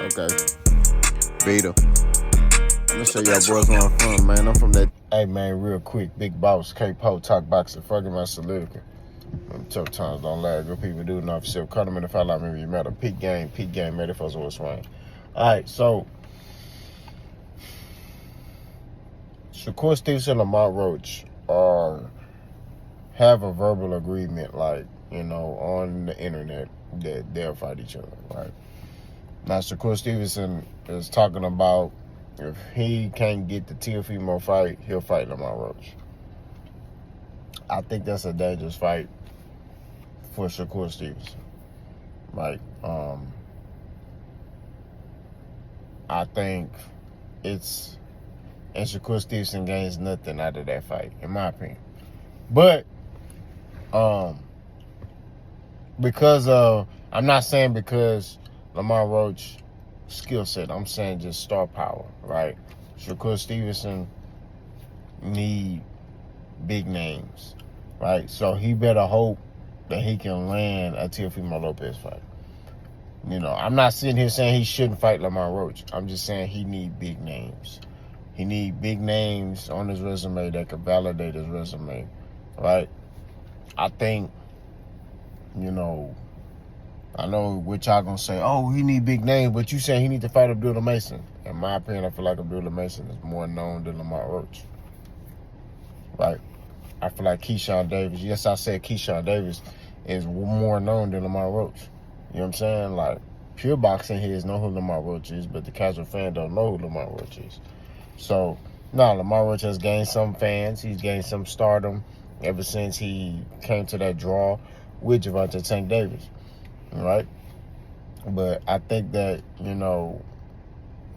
Okay. Beta. I'm gonna show y'all boys where I'm from, man. I'm from that. Hey, man, real quick. Big boss, K-Po, talk boxing, fucking my solidica. Tough times don't last. Good people do not feel. Cut them in the fight like me. You matter. Peak game, ready for us what's swing. Alright, so Shakur, Stevenson, Lamont, Roach have a verbal agreement, like, on the internet that they'll fight each other, right? Now, Shakur Stevenson is talking about if he can't get the Teofimo fight, he'll fight Lamont Roach. I think that's a dangerous fight for Shakur Stevenson. Like, I think it's, and Shakur Stevenson gains nothing out of that fight, in my opinion. But, because of, I'm not saying because Lamont Roach skill set, I'm saying just star power, right? Shakur Stevenson need big names, right? So he better hope that he can land a Teofimo Lopez fight. I'm not sitting here saying he shouldn't fight Lamont Roach. I'm just saying he need big names. He need big names on his resume that could validate his resume, right? I think, I know what y'all gonna say, oh, he need big names, but you saying he need to fight Abdullah Mason. In my opinion, I feel like Abdullah Mason is more known than Lamont Roach. Right? I feel like Keyshawn Davis, yes, I said Keyshawn Davis is more known than Lamont Roach. You know what I'm saying? Like, pure boxing heads know who Lamont Roach is, but the casual fan don't know who Lamont Roach is. So, Lamont Roach has gained some fans. He's gained some stardom ever since he came to that draw with Gervonta Tank Davis. Right? But I think that,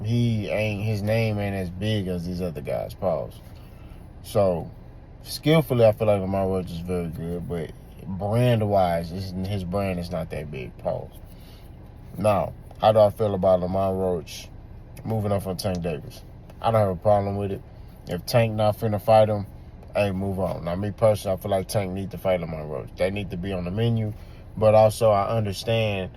his name ain't as big as these other guys, pause. So, skillfully, I feel like Lamont Roach is very good, but brand-wise, his brand is not that big, pause. Now, how do I feel about Lamont Roach moving up from Tank Davis? I don't have a problem with it. If Tank not finna fight him, hey, move on. Now, me personally, I feel like Tank need to fight Lamont Roach. They need to be on the menu. But also, I understand,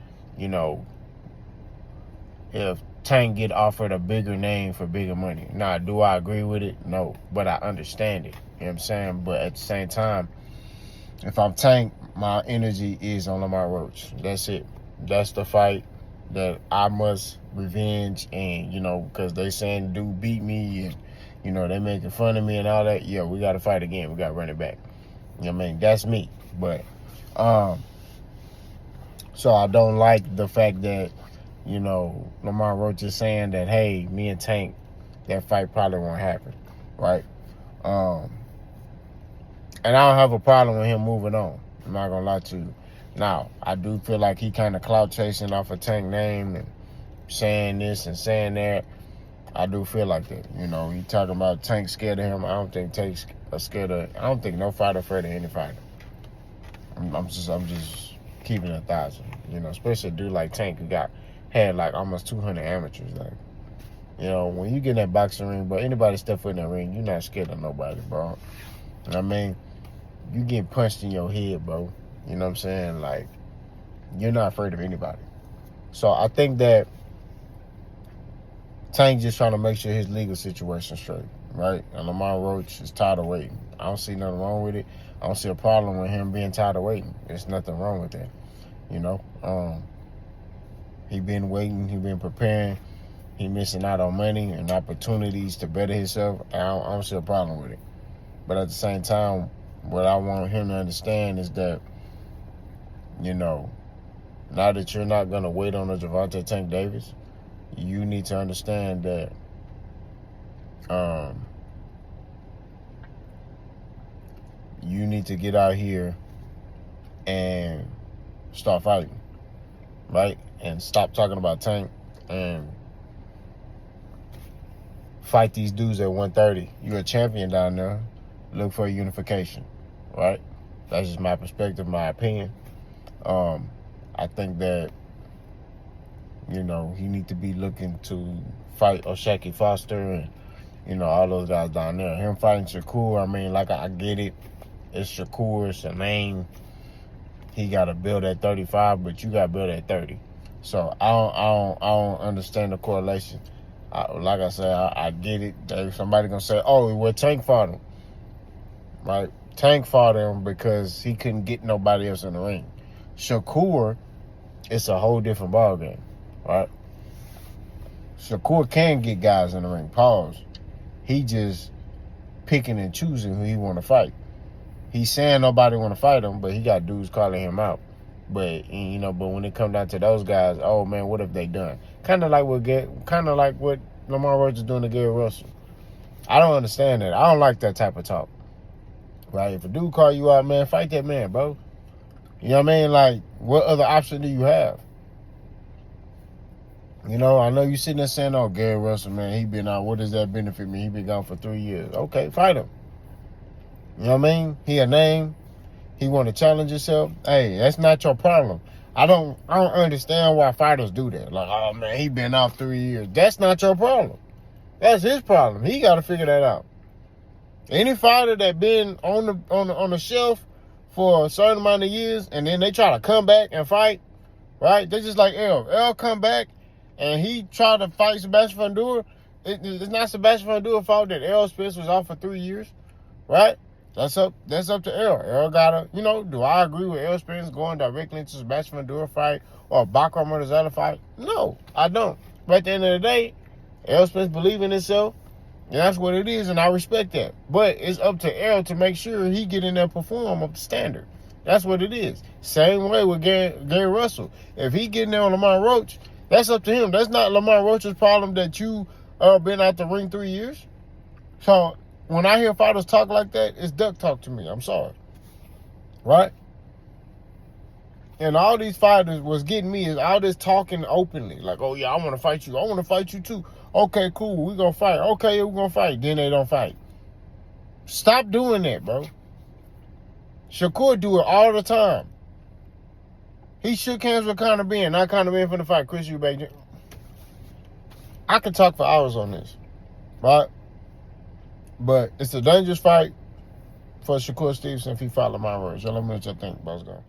if Tank get offered a bigger name for bigger money. Now, do I agree with it? No. But I understand it. You know what I'm saying? But at the same time, if I'm Tank, my energy is on Lamont Roach. That's it. That's the fight that I must revenge. And, because they saying dude beat me and, they making fun of me and all that. Yeah, we got to fight again. We got to run it back. You know what I mean? That's me. But, so I don't like the fact that, Lamont Roach is saying that, hey, me and Tank, that fight probably won't happen, right? And I don't have a problem with him moving on. I'm not going to lie to you. Now, I do feel like he kind of clout chasing off a Tank name and saying this and saying that. I do feel like that. He talking about Tank scared of him. I don't think Tank's scared of, I don't think no fighter afraid of any fighter. I'm just keeping it 1,000, especially a dude like Tank who had like almost 200 amateurs. Like, when you get in that boxing ring, bro, anybody step foot in that ring, you're not scared of nobody, bro. I mean, you get punched in your head, bro. You know what I'm saying? Like, you're not afraid of anybody. So I think that Tank just trying to make sure his legal situation straight, right? And Lamont Roach is tired of waiting. I don't see nothing wrong with it. I don't see a problem with him being tired of waiting. There's nothing wrong with that. He been waiting. He been preparing. He missing out on money and opportunities to better himself. I don't see a problem with it. But at the same time, what I want him to understand is that, now that you're not going to wait on a Gervonta Tank Davis, you need to understand that you need to get out here and start fighting, right? And stop talking about Tank and fight these dudes at 130. You're a champion down there. Look for a unification, right? That's just my perspective, my opinion. I think that, he need to be looking to fight O'Shaquie Foster and, all those guys down there. Him fighting Shakur, I mean, like, I get it. It's Shakur, it's a name. He got to build at 35, but you got to build at 30. So I don't understand the correlation. Like I said, I get it. Somebody gonna say, "Oh, well, Tank fought him," right? Tank fought him because he couldn't get nobody else in the ring. Shakur, it's a whole different ballgame, right? Shakur can get guys in the ring. Pause. He just picking and choosing who he want to fight. He's saying nobody want to fight him, but he got dudes calling him out. But when it come down to those guys, oh man, what have they done? Kind of like what Lamont Roach is doing to Gary Russell. I don't understand that. I don't like that type of talk. Right? If a dude call you out, man, fight that man, bro. You know what I mean? Like, what other option do you have? I know you sitting there saying, "Oh, Gary Russell, man, he been out. What does that benefit me? He been gone for 3 years." Okay, fight him. You know what I mean? He a name. He want to challenge himself. Hey, that's not your problem. I don't understand why fighters do that. Like, oh man, he been out 3 years. That's not your problem. That's his problem. He got to figure that out. Any fighter that been on the shelf for a certain amount of years and then they try to come back and fight, right? They just like L. L come back and he tried to fight Sebastian Fundora. It's not Sebastian Fundora's fault that L Spence was out for 3 years, right? That's up to L. L gotta, do I agree with L Spence going directly into Sebastian Fundora fight or a Bacaro Murtazana fight? No, I don't. But at the end of the day, L Spence believe in himself, and that's what it is, and I respect that. But it's up to L to make sure he get in there and perform up to standard. That's what it is. Same way with Gary Russell. If he getting there on Lamont Roach, that's up to him. That's not Lamont Roach's problem that you been out the ring 3 years. So when I hear fighters talk like that, it's duck talk to me. I'm sorry. Right? And all these fighters was getting me is all this talking openly. Like, oh, yeah, I want to fight you. I want to fight you, too. Okay, cool. We going to fight. Okay, we going to fight. Then they don't fight. Stop doing that, bro. Shakur do it all the time. He shook hands with Conor Benn. Not Conor Benn finna fight Chris Eubank. I could talk for hours on this. Right? But it's a dangerous fight for Shakur Stevenson if he fought Lamont Roach. So let me know what you think. Boss go.